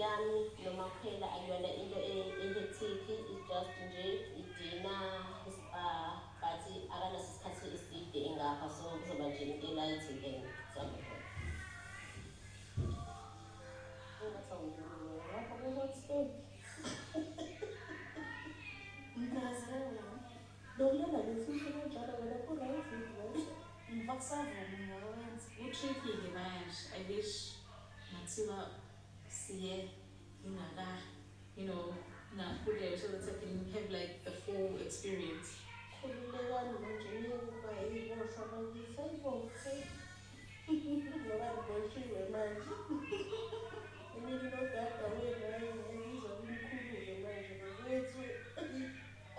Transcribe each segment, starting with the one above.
yami noMakhwela akuyona into ehectic, it's just nje idina ispa but akanaso isikhathi eside engapha so kuzoba nje into elight and kuzabe khona. Lokulala ngesisho kanjalo wena ku-right Tricky manje. I wish Matila siye ingaka, you know, nakhule so that I can have like the full experience. Khululekani manje kuba yiboshwa bakithi ayibophe ngoba liboshiwe manje imini nogada wena ngizwa kumkhulule manje bakwethu.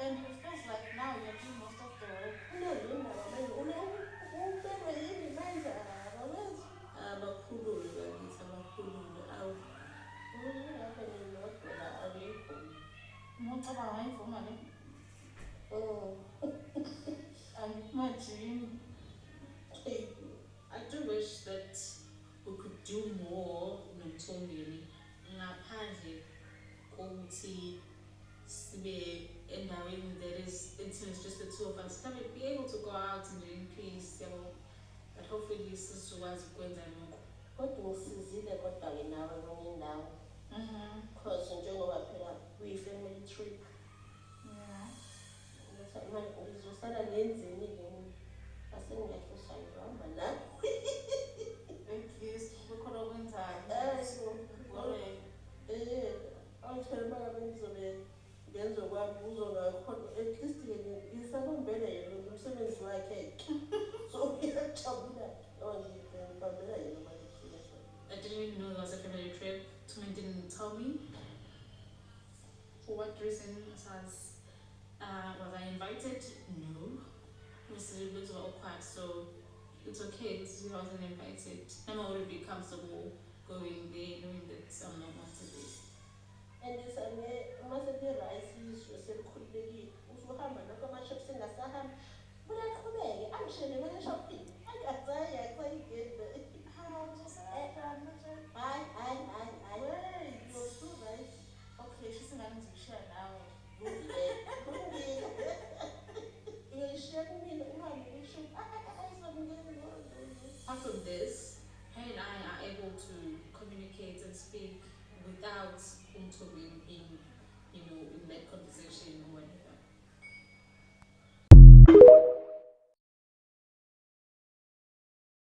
And it feels like now you're doing most of the work. Unezindaba manje ubekwe yini manje bakwethu Abakhulule bakithi abakhulule awu lapha nginodwa alikho ngicabanga ngayivuma le angimajini. I do wish that we could do more noMthombeni ngaphandle kokuthi sibe endaweni that is intimate, just the two of us. Can we be able to go out and in peace, but hopefully sizokwazi ukwenza lokho. Kodwa usizile kodwa-ke nawe kwenye indawo because njengoba phela kuyi-family trip ngizosala ngenzeni-ke asengiyafisa ngihamba nawe at least kukhona okwenzayo awuthole uma ngabe ngizobe ngenza kwami uzongakhona at least-ke ngisabambele yena umsebenzi wakhe so ngiyajabula ngibambela yena manje. I didn't even know it was a family trip. Tumi didn't tell me. For what reason was I invited? No. It was a little bit awkward, so it's okay. I wasn't invited. I'm already comfortable going there, knowing that I'm not wanted there. And this must be rice is selikhululekile usuhamba nokho ama-shops engasahamba uyaqhubeke angishele manje shopping akazayigenda hayi you're so right. Okay, she's going to share now. Apart from this, her and I are able to communicate and speak without Umthobi being, in that conversation or whatever.